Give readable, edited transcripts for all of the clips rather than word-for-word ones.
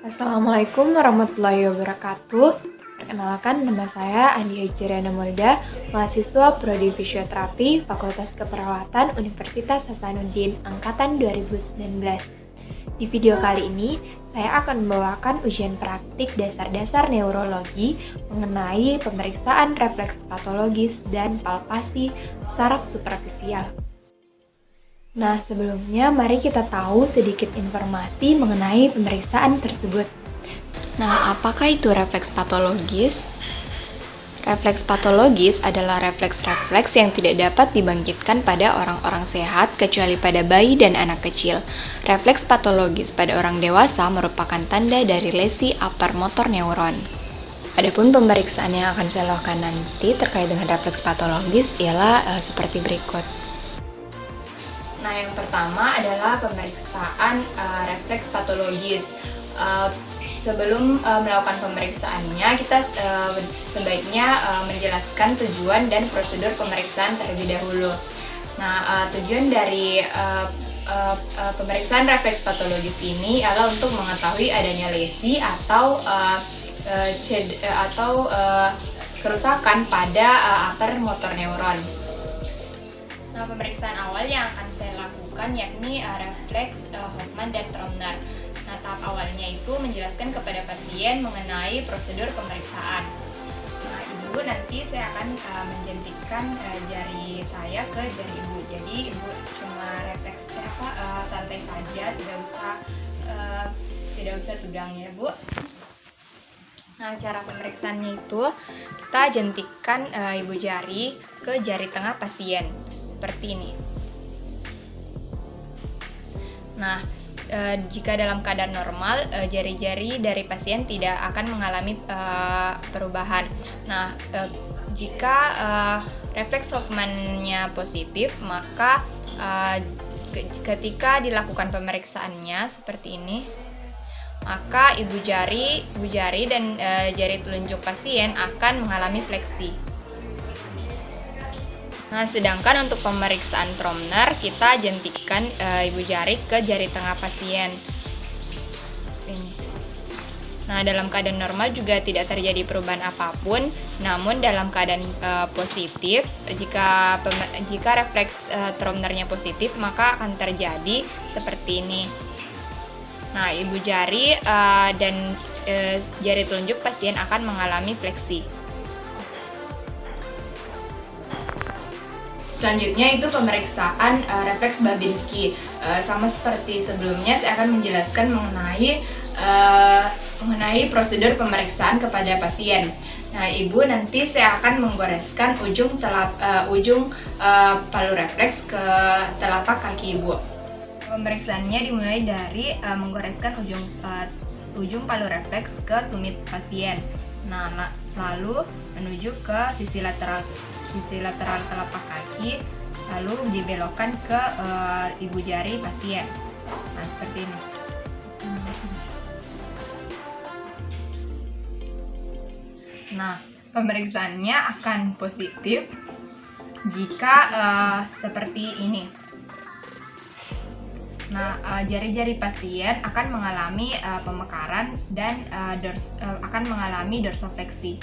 Assalamualaikum warahmatullahi wabarakatuh. Perkenalkan, nama saya Andi Hijriana Molda, mahasiswa Prodi Fisioterapi Fakultas Keperawatan Universitas Hasanuddin Angkatan 2019. Di video kali ini, saya akan membawakan ujian praktik dasar-dasar neurologi mengenai pemeriksaan refleks patologis dan palpasi saraf superfisial. Nah, sebelumnya mari kita tahu sedikit informasi mengenai pemeriksaan tersebut. Nah, apakah itu refleks patologis? Refleks patologis adalah refleks-refleks yang tidak dapat dibangkitkan pada orang-orang sehat kecuali pada bayi dan anak kecil. Refleks patologis pada orang dewasa merupakan tanda dari lesi upper motor neuron. Adapun pemeriksaan yang akan saya lakukan nanti terkait dengan refleks patologis ialah seperti berikut. Nah, yang pertama adalah pemeriksaan refleks patologis. Sebelum melakukan pemeriksaannya, kita sebaiknya menjelaskan tujuan dan prosedur pemeriksaan terlebih dahulu. Nah, tujuan dari pemeriksaan refleks patologis ini adalah untuk mengetahui adanya lesi atau kerusakan pada upper motor neuron. Nah, pemeriksaan awal yang akan saya lakukan yakni refleks Hoffman dan Tromner. Nah, tahap awalnya itu menjelaskan kepada pasien mengenai prosedur pemeriksaan. Nah, ibu nanti saya akan menjentikan jari saya ke jari ibu. Jadi ibu cuma refleks santai saja, tidak usah tegang ya, Bu. Nah, cara pemeriksaannya itu kita jentikan ibu jari ke jari tengah pasien seperti ini. Nah, jika dalam keadaan normal, jari-jari dari pasien tidak akan mengalami perubahan. Nah, jika refleks Hoffman-nya positif, maka ketika dilakukan pemeriksaannya seperti ini, maka ibu jari dan jari telunjuk pasien akan mengalami fleksi. Nah, sedangkan untuk pemeriksaan Tromner, kita jentikan ibu jari ke jari tengah pasien. Nah, dalam keadaan normal juga tidak terjadi perubahan apapun, namun dalam keadaan positif, jika refleks Tromnernya positif, maka akan terjadi seperti ini. Nah, ibu jari dan jari telunjuk pasien akan mengalami fleksi. Selanjutnya itu pemeriksaan refleks Babinski. Sama seperti sebelumnya, saya akan menjelaskan mengenai prosedur pemeriksaan kepada pasien. Nah, ibu nanti saya akan menggoreskan ujung palu refleks ke telapak kaki ibu. Pemeriksaannya dimulai dari menggoreskan ujung palu refleks ke tumit pasien. Nah, lalu menuju ke sisi lateral telapak kaki, lalu dibelokkan ke ibu jari pasien. Nah, seperti ini. Nah, pemeriksaannya akan positif jika seperti ini. Nah, jari-jari pasien akan mengalami pemekaran dan akan mengalami dorsofleksi.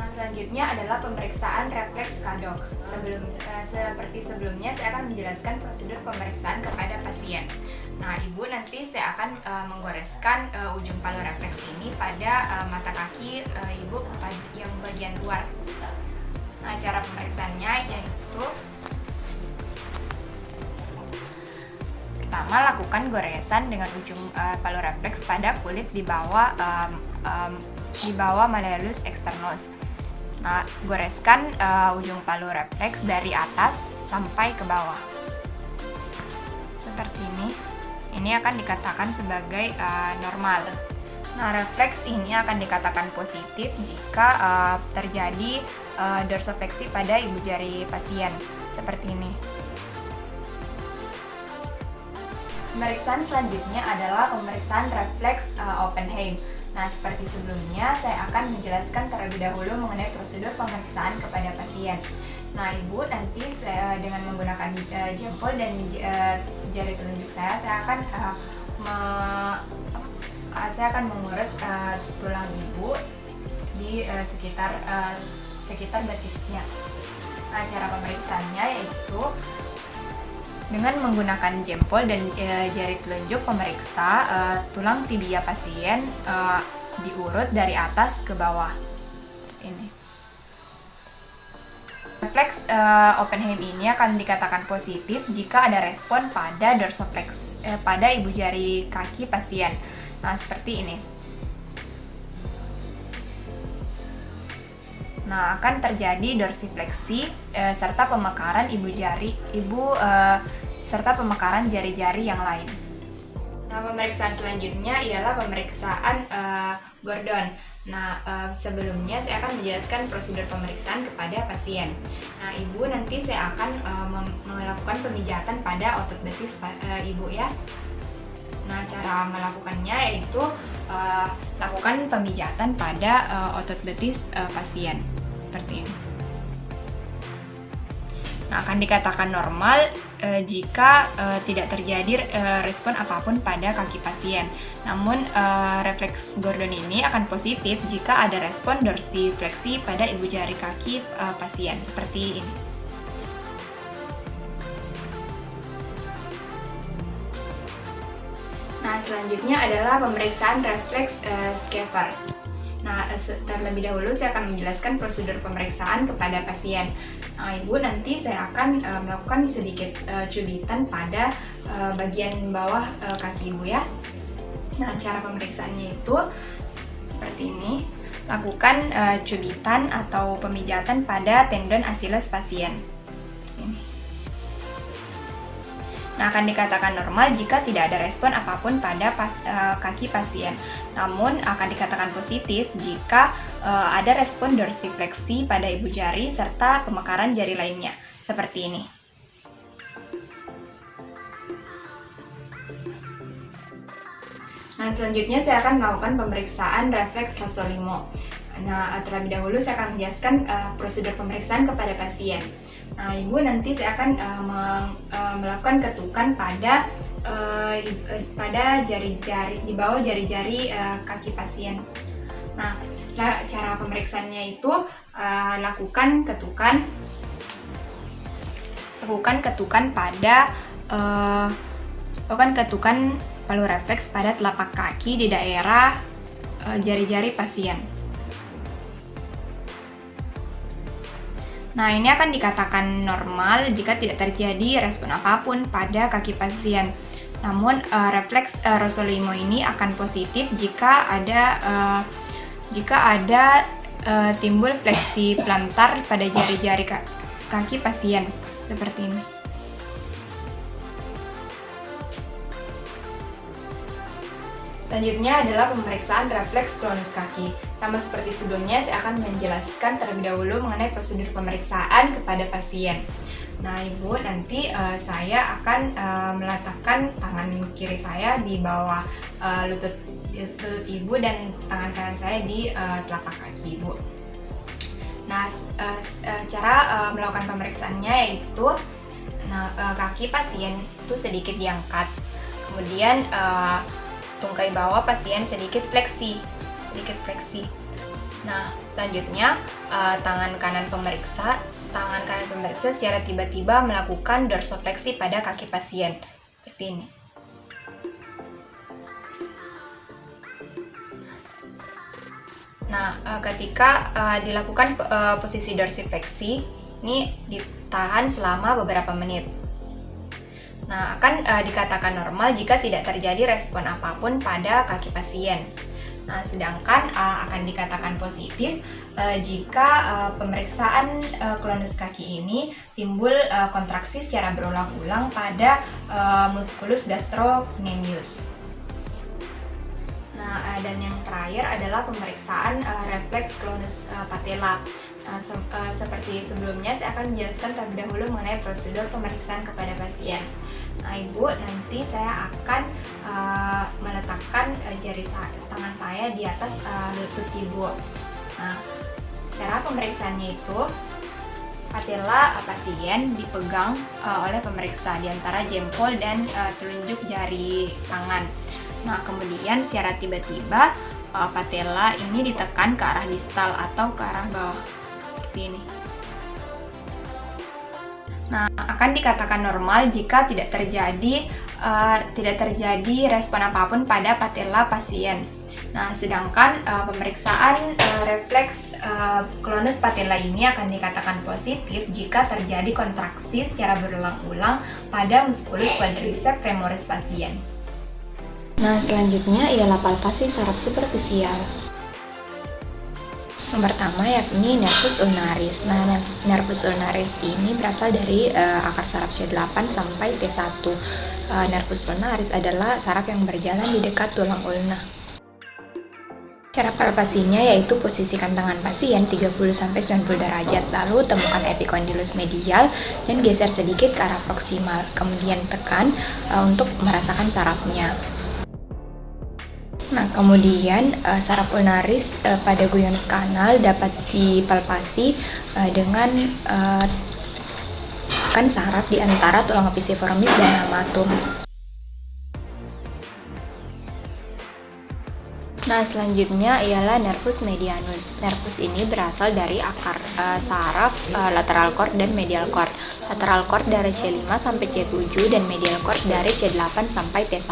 Selanjutnya adalah pemeriksaan refleks Kadok. Seperti sebelumnya, saya akan menjelaskan prosedur pemeriksaan kepada pasien. Nah, ibu nanti saya akan menggoreskan ujung palu refleks ini pada mata kaki ibu yang bagian luar. Nah, cara pemeriksaannya yaitu pertama, lakukan goresan dengan ujung palu refleks pada kulit di bawah malleolus externus. Nah, goreskan ujung palu refleks dari atas sampai ke bawah. Seperti ini. Ini akan dikatakan sebagai normal. Nah, refleks ini akan dikatakan positif jika terjadi dorsofleksi pada ibu jari pasien. Seperti ini. Pemeriksaan selanjutnya adalah pemeriksaan refleks Oppenheim. Nah, seperti sebelumnya, saya akan menjelaskan terlebih dahulu mengenai prosedur pemeriksaan kepada pasien. Nah, ibu nanti dengan menggunakan jempol dan jari telunjuk saya akan saya akan mengurut tulang ibu di sekitar betisnya. Nah, cara pemeriksaannya yaitu dengan menggunakan jempol dan jari telunjuk pemeriksa tulang tibia pasien, diurut dari atas ke bawah. Ini. Refleks Oppenheim ini akan dikatakan positif jika ada respon pada dorsiflex pada ibu jari kaki pasien. Nah, seperti ini. Nah, akan terjadi dorsifleksi serta pemekaran serta pemekaran jari-jari yang lain. Nah, pemeriksaan selanjutnya ialah pemeriksaan Gordon. Nah, sebelumnya saya akan menjelaskan prosedur pemeriksaan kepada pasien. Nah, ibu nanti saya akan melakukan pemijatan pada otot betis ibu ya. Nah, cara melakukannya yaitu lakukan pemijatan pada otot betis pasien seperti ini. Nah, akan dikatakan normal jika tidak terjadi respon apapun pada kaki pasien. Namun, refleks Gordon ini akan positif jika ada respon dorsifleksi pada ibu jari kaki pasien seperti ini. Nah, selanjutnya adalah pemeriksaan refleks Schaeffer. Nah, terlebih dahulu saya akan menjelaskan prosedur pemeriksaan kepada pasien. Nah, ibu nanti saya akan melakukan sedikit cubitan pada bagian bawah kaki ibu ya. Nah, cara pemeriksaannya itu seperti ini. Lakukan cubitan atau pemijatan pada tendon Achilles pasien. Ini. Nah, akan dikatakan normal jika tidak ada respon apapun pada kaki pasien. Namun, akan dikatakan positif jika ada respon dorsifleksi pada ibu jari serta pemekaran jari lainnya, seperti ini. Nah, selanjutnya saya akan melakukan pemeriksaan refleks Rossolimo. Nah, terlebih dahulu saya akan menjelaskan prosedur pemeriksaan kepada pasien. Nah, ibu nanti saya akan melakukan ketukan pada jari-jari di bawah jari-jari kaki pasien. Nah, cara pemeriksaannya itu lakukan ketukan palu refleks pada telapak kaki di daerah jari-jari pasien. Nah, ini akan dikatakan normal jika tidak terjadi respon apapun pada kaki pasien. Namun, refleks Rossolimo ini akan positif jika ada timbul fleksi plantar pada jari-jari kaki pasien, seperti ini. Selanjutnya adalah pemeriksaan refleks klonus kaki. Sama seperti sebelumnya, saya akan menjelaskan terlebih dahulu mengenai prosedur pemeriksaan kepada pasien. Nah, ibu, nanti saya akan meletakkan tangan kiri saya di bawah lutut ibu dan tangan kanan saya di telapak kaki ibu. Nah, cara melakukan pemeriksaannya yaitu kaki pasien itu sedikit diangkat, kemudian tungkai bawah pasien sedikit fleksi. Nah, selanjutnya tangan kanan pemeriksa secara tiba-tiba melakukan dorsifleksi pada kaki pasien seperti ini. Nah, ketika dilakukan posisi dorsifleksi, ini ditahan selama beberapa menit. Nah, akan dikatakan normal jika tidak terjadi respon apapun pada kaki pasien. Nah, sedangkan akan dikatakan positif jika pemeriksaan klonus kaki ini timbul kontraksi secara berulang-ulang pada musculus gastrocnemius. Nah, dan yang terakhir adalah pemeriksaan refleks klonus patella. Seperti sebelumnya, saya akan menjelaskan terlebih dahulu mengenai prosedur pemeriksaan kepada pasien. Nah, ibu, nanti saya akan meletakkan jari tangan saya di atas lutut ibu. Nah, cara pemeriksaannya itu Patella pasien dipegang oleh pemeriksa di antara jempol dan telunjuk jari tangan. Nah, kemudian secara tiba-tiba patella ini ditekan ke arah distal atau ke arah bawah seperti ini. Nah, akan dikatakan normal jika tidak terjadi respon apapun pada patella pasien. Nah, sedangkan pemeriksaan refleks klonus patella ini akan dikatakan positif jika terjadi kontraksi secara berulang-ulang pada muskulus quadriceps femoris pasien. Nah, selanjutnya ialah palpasi saraf superfisial. Yang pertama yakni nervus ulnaris. Nah, nervus ulnaris ini berasal dari akar saraf C8 sampai T1. Nervus ulnaris adalah saraf yang berjalan di dekat tulang ulna. Cara palpasinya yaitu posisikan tangan pasien 30-90 derajat, lalu temukan epikondylus medial dan geser sedikit ke arah proksimal, kemudian tekan untuk merasakan sarafnya. Nah, kemudian saraf ulnaris pada Guyon's Canal dapat dipalpasi dengan tekan saraf di antara tulang pisiformis dan hamatum. Nah, selanjutnya ialah nervus medianus. Nervus ini berasal dari akar saraf lateral cord dan medial cord. Lateral cord dari C5 sampai C7 dan medial cord dari C8 sampai T1.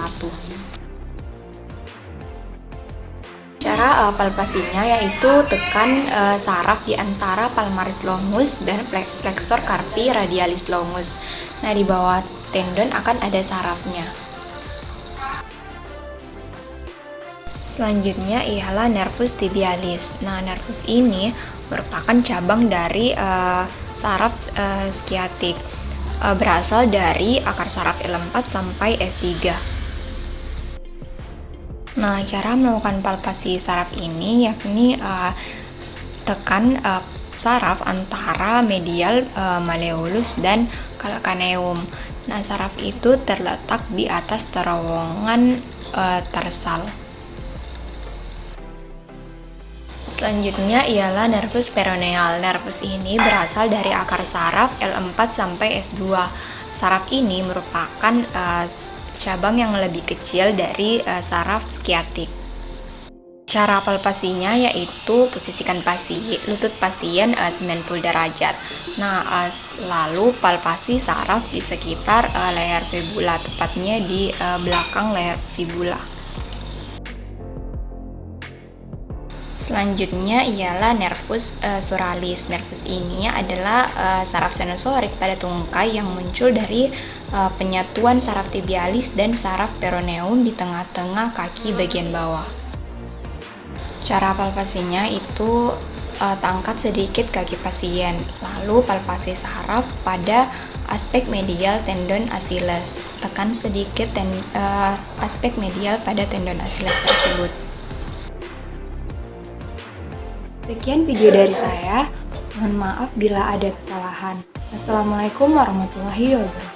Cara palpasinya yaitu tekan saraf di antara palmaris longus dan flexor carpi radialis longus. Nah, di bawah tendon akan ada sarafnya. Selanjutnya ialah nervus tibialis. Nah, nervus ini merupakan cabang dari saraf skiatik. Berasal dari akar saraf L4 sampai S3. Nah, cara melakukan palpasi saraf ini yakni tekan saraf antara medial malleolus dan calcaneum. Nah, saraf itu terletak di atas terowongan tarsal. Selanjutnya ialah nervus peroneal. Nervus ini berasal dari akar saraf L4 sampai S2. Saraf ini merupakan cabang yang lebih kecil dari saraf skiatik. Cara palpasinya yaitu posisikan lutut pasien 90 derajat. Nah, lalu palpasi saraf di sekitar leher fibula, tepatnya di belakang leher fibula. Selanjutnya ialah nervus suralis. Nervus ini adalah saraf sensorik pada tungkai yang muncul dari penyatuan saraf tibialis dan saraf peroneum di tengah-tengah kaki bagian bawah. Cara palpasinya itu angkat sedikit kaki pasien, lalu palpasi saraf pada aspek medial tendon Achilles. Tekan sedikit aspek medial pada tendon Achilles tersebut. Sekian video dari saya. Mohon maaf bila ada kesalahan. Assalamualaikum warahmatullahi wabarakatuh.